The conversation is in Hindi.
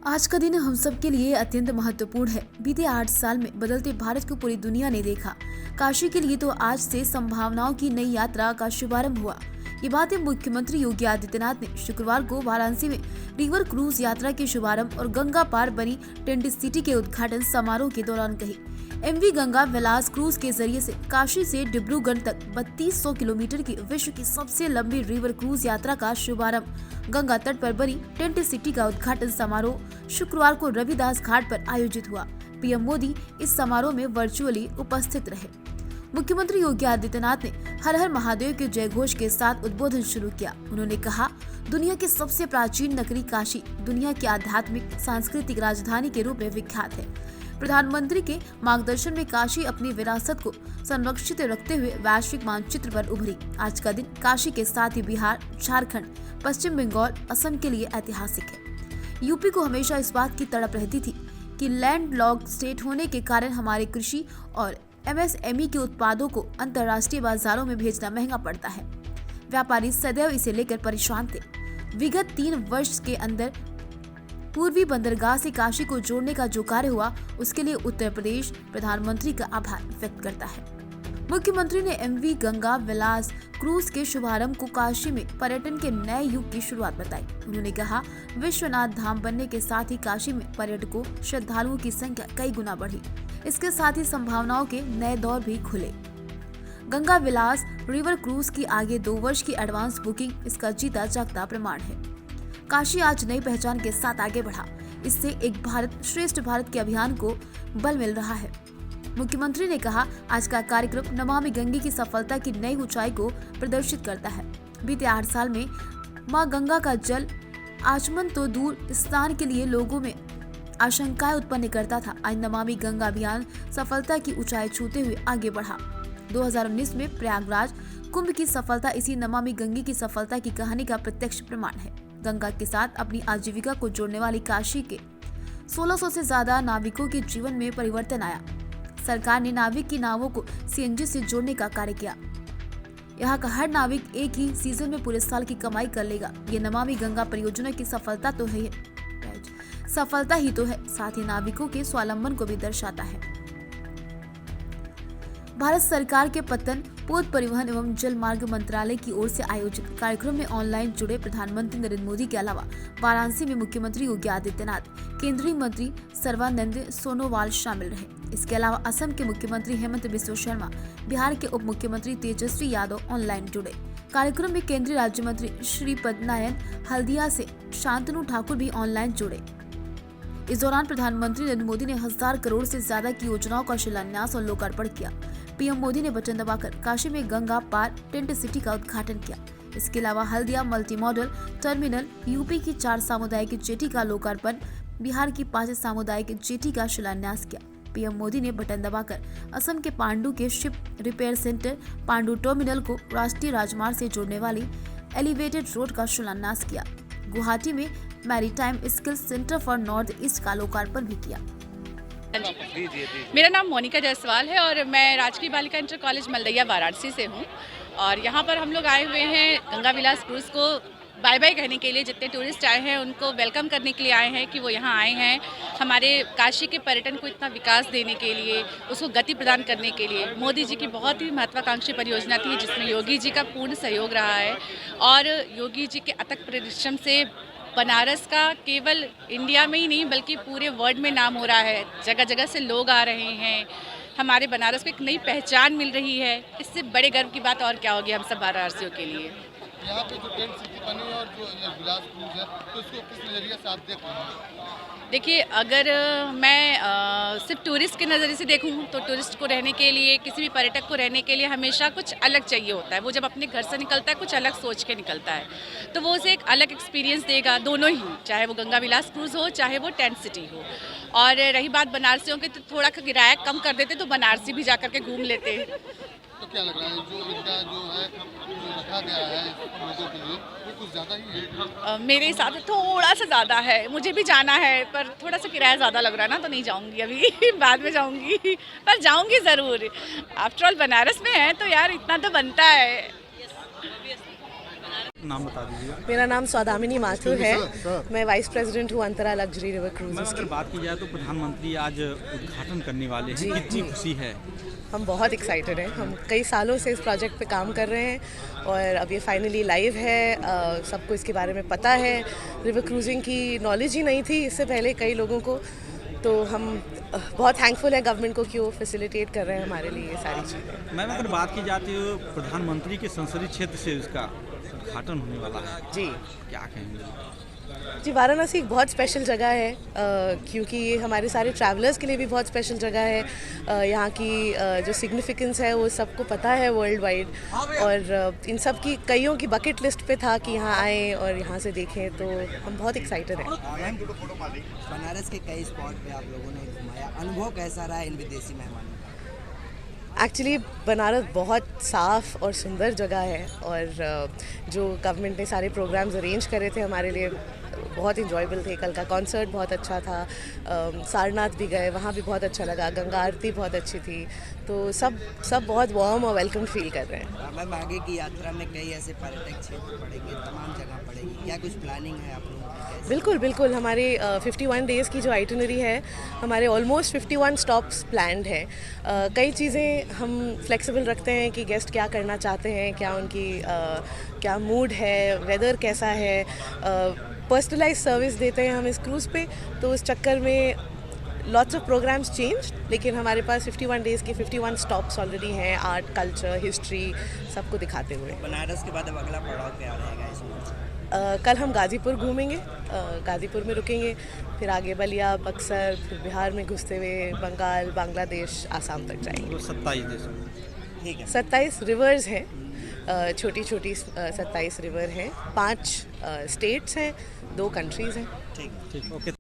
आज का दिन हम सब के लिए अत्यंत महत्वपूर्ण है। बीते 8 साल में बदलते भारत को पूरी दुनिया ने देखा। काशी के लिए तो आज से संभावनाओं की नई यात्रा का शुभारंभ हुआ। ये बातें मुख्यमंत्री योगी आदित्यनाथ ने शुक्रवार को वाराणसी में रिवर क्रूज यात्रा के शुभारंभ और गंगा पार बनी टेंट सिटी के उद्घाटन समारोह के दौरान कही। एमवी गंगा विलास क्रूज के जरिए से काशी से डिब्रूगढ़ तक 3200 किलोमीटर की विश्व की सबसे लंबी रिवर क्रूज यात्रा का शुभारंभ, गंगा तट पर बनी टेंट सिटी का उद्घाटन समारोह शुक्रवार को रविदास घाट पर आयोजित हुआ। पीएम मोदी इस समारोह में वर्चुअली उपस्थित रहे। मुख्यमंत्री योगी आदित्यनाथ ने हर हर महादेव के जयघोष के साथ उद्बोधन शुरू किया। उन्होंने कहा, दुनिया की सबसे प्राचीन नगरी काशी दुनिया की आध्यात्मिक सांस्कृतिक राजधानी के रूप में विख्यात है। प्रधानमंत्री के मार्गदर्शन में काशी अपनी विरासत को संरक्षित रखते हुए वैश्विक मानचित्र पर उभरी। आज का दिन काशी के साथ ही बिहार, झारखंड, पश्चिम बंगाल, असम के लिए ऐतिहासिक है। यूपी को हमेशा इस बात की तड़प रहती थी कि लैंड लॉक स्टेट होने के कारण हमारे कृषि और एमएसएमई के उत्पादों को अंतर्राष्ट्रीय बाजारों में भेजना महंगा पड़ता है। व्यापारी सदैव इसे लेकर परेशान थे। विगत 3 वर्ष के अंदर पूर्वी बंदरगाह से काशी को जोड़ने का जो कार्य हुआ, उसके लिए उत्तर प्रदेश प्रधानमंत्री का आभार व्यक्त करता है। मुख्यमंत्री ने एमवी गंगा विलास क्रूज के शुभारंभ को काशी में पर्यटन के नए युग की शुरुआत बताई। उन्होंने कहा, विश्वनाथ धाम बनने के साथ ही काशी में पर्यटकों श्रद्धालुओं की संख्या कई गुना बढ़ी। इसके साथ ही संभावनाओं के नए दौर भी खुले। गंगा विलास रिवर क्रूज की आगे 2 वर्ष की एडवांस बुकिंग इसका जीता जागता प्रमाण है। काशी आज नई पहचान के साथ आगे बढ़ा। इससे एक भारत श्रेष्ठ भारत के अभियान को बल मिल रहा है। मुख्यमंत्री ने कहा, आज का कार्यक्रम नमामि गंगे की सफलता की नई ऊंचाई को प्रदर्शित करता है। बीते 8 साल में मां गंगा का जल आचमन तो दूर, स्नान के लिए लोगों में आशंकाएं उत्पन्न करता था। आज नमामि गंगा अभियान सफलता की ऊंचाई छूते हुए आगे बढ़ा। 2019 में प्रयागराज कुंभ की सफलता इसी नमामि गंगे की सफलता की कहानी का प्रत्यक्ष प्रमाण है। गंगा के साथ अपनी आजीविका को जोड़ने वाली काशी के 1600 से ज्यादा नाविकों के जीवन में परिवर्तन आया। सरकार ने नाविक की नावों को सीएनजी से जोड़ने का कार्य किया। यहाँ का हर नाविक एक ही सीजन में पूरे साल की कमाई कर लेगा। ये नमामि गंगा परियोजना की सफलता ही तो है, साथ ही नाविकों के स्वावलंबन को भी दर्शाता है। भारत सरकार के पत्तन पोत परिवहन एवं जल मार्ग मंत्रालय की ओर से आयोजित कार्यक्रम में ऑनलाइन जुड़े प्रधानमंत्री नरेंद्र मोदी के अलावा वाराणसी में मुख्यमंत्री योगी आदित्यनाथ, केंद्रीय मंत्री सर्बानंद सोनोवाल शामिल रहे। इसके अलावा असम के मुख्यमंत्री हेमंत बिस्वा शर्मा, बिहार के उप मुख्यमंत्री तेजस्वी यादव ऑनलाइन जुड़े। कार्यक्रम में केंद्रीय राज्य मंत्री श्रीपद नायक, हल्दिया से शांतनु ठाकुर भी ऑनलाइन जुड़े। इस दौरान प्रधानमंत्री नरेंद्र मोदी ने 1000 करोड़ से ज्यादा की योजनाओं का शिलान्यास और लोकार्पण किया। पीएम मोदी ने बटन दबाकर काशी में गंगा पार टेंट सिटी का उद्घाटन किया। इसके अलावा Haldia multi modal terminal, UP की 4 सामुदायिक जेटी का लोकार्पण, बिहार की 5 सामुदायिक जेटी का शिलान्यास किया। पीएम मोदी ने बटन दबाकर असम के पांडु के ship repair centre Pandu terminal को राष्ट्रीय राजमार्ग से जोड़ने वाली एलिवेटेड रोड का शिलान्यास किया। गुवाहाटी में maritime skills centre for north east का लोकार्पण भी किया। मेरा नाम मोनिका जायसवाल है और मैं राजकीय बालिका इंटर कॉलेज मलदैया वाराणसी से हूँ। और यहाँ पर हम लोग आए हुए हैं गंगा विलास क्रूज़ को बाय बाय कहने के लिए। जितने टूरिस्ट आए हैं उनको वेलकम करने के लिए आए हैं कि वो यहाँ आए हैं हमारे काशी के पर्यटन को इतना विकास देने के लिए, उसको गति प्रदान करने के लिए। मोदी जी की बहुत ही महत्वाकांक्षी परियोजना थी जिसमें योगी जी का पूर्ण सहयोग रहा है और योगी जी के अथक परिश्रम से बनारस का केवल इंडिया में ही नहीं बल्कि पूरे वर्ल्ड में नाम हो रहा है। जगह जगह से लोग आ रहे हैं, हमारे बनारस को एक नई पहचान मिल रही है। इससे बड़े गर्व की बात और क्या होगी हम सब वाराणसियों के लिए। यहाँ पे जो टेंट सिटी बनी और जो विलास क्रूज है, तो इसको किस नज़रिए से आप देख रहे हैं? देखिए, अगर मैं सिर्फ टूरिस्ट के नज़रिए से देखूं तो टूरिस्ट को रहने के लिए, किसी भी पर्यटक को रहने के लिए हमेशा कुछ अलग चाहिए होता है। वो जब अपने घर से निकलता है कुछ अलग सोच के निकलता है, तो वो उसे एक अलग एक्सपीरियंस देगा, दोनों ही, चाहे वो गंगा विलास क्रूज़ हो चाहे वो टेंट सिटी हो। और रही बात बनारसियों की, तो थोड़ा किराया कम कर देते तो बनारसी भी जा कर के घूम लेते। तो क्या लग रहा है जो इनका जो है जो रखा गया है लोगों के लिए, वो कुछ ज़्यादा ही है? मेरे हिसाब से थोड़ा सा ज़्यादा है। मुझे भी जाना है पर थोड़ा सा किराया ज़्यादा लग रहा है ना, तो नहीं जाऊंगी अभी बाद में जाऊंगी, पर जाऊंगी ज़रूर। आफ्टर ऑल बनारस में है तो यार इतना तो बनता है। नाम बता दीजिए। मेरा नाम सौदामिनी माथुर है। मैं वाइस प्रेसिडेंट हूँ अंतरा लग्जरी रिवर मैम क्रूजेस अगर की। बात की जाए तो प्रधानमंत्री आज उद्घाटन करने वाले हैं, कितनी खुशी है? हम बहुत एक्साइटेड हैं। हम कई सालों से इस प्रोजेक्ट पे काम कर रहे हैं और अब ये फाइनली लाइव है। सबको इसके बारे में पता है। रिवर क्रूजिंग की नॉलेज ही नहीं थी इससे पहले कई लोगों को, तो हम बहुत थैंकफुल है गवर्नमेंट को कि वो फैसिलिटेट कर रहे हैं हमारे लिए ये सारी चीज़ें। मैम अगर बात की जाती है प्रधानमंत्री के संसदीय क्षेत्र से इसका उद्घाटन होने वाला है, जी क्या कहेंगे? जी, वाराणसी एक बहुत स्पेशल जगह है क्योंकि ये हमारे सारे ट्रैवलर्स के लिए भी बहुत स्पेशल जगह है। यहाँ की जो सिग्निफिकेंस है वो सबको पता है वर्ल्ड वाइड, और इन सब की कईयों की बकेट लिस्ट पे था कि यहाँ आएँ और यहाँ से देखें, तो हम बहुत एक्साइटेड हैं। मैम, बनारस के कई स्पॉट पे आप लोगों ने घुमाया, अनुभव कैसा रहा इन विदेशी मेहमानों का? एक्चुअली बनारस बहुत साफ़ और सुंदर जगह है, और जो गवर्नमेंट ने सारे प्रोग्राम्स अरेंज करे थे हमारे लिए बहुत इंजॉयबल थे। कल का कॉन्सर्ट बहुत अच्छा था। सारनाथ भी गए, वहाँ भी बहुत अच्छा लगा। गंगा आरती बहुत अच्छी थी। तो सब बहुत वार्म और वेलकम फील कर रहे हैं। मैम, आगे की यात्रा में कई ऐसे पर्यटक क्षेत्र पड़ेंगे, तमाम जगह पड़ेगी, क्या कुछ प्लानिंग है आप लोगों की? कैसे? बिल्कुल बिल्कुल, हमारे 51 डेज़ की जो आइटिनरी है, हमारे ऑलमोस्ट 51 स्टॉप्स प्लान्ड है। कई चीज़ें हम फ्लेक्सिबल रखते हैं कि गेस्ट क्या करना चाहते हैं, क्या उनकी क्या मूड है, वेदर कैसा है। पर्सनलाइज सर्विस देते हैं हम इस क्रूज़ पे, तो उस चक्कर में लॉट्स ऑफ प्रोग्राम्स चेंज, लेकिन हमारे पास 51 डेज़ के 51 स्टॉप्स ऑलरेडी हैं, आर्ट, कल्चर, हिस्ट्री सबको दिखाते हुए। बनारस के बाद अब अगला पड़ाव क्या रहेगा इसमें? कल हम गाज़ीपुर घूमेंगे, गाज़ीपुर में रुकेंगे, फिर आगे बलिया, बक्सर, फिर बिहार में घुसते हुए बंगाल, बांग्लादेश, आसाम तक जाएंगे। तो 27 देशों में। ठीक है। 27 रिवर्स हैं, छोटी छोटी 27 रिवर हैं, 5 स्टेट्स हैं, 2 कंट्रीज़ हैं। ठीक है। ठीक, ओके।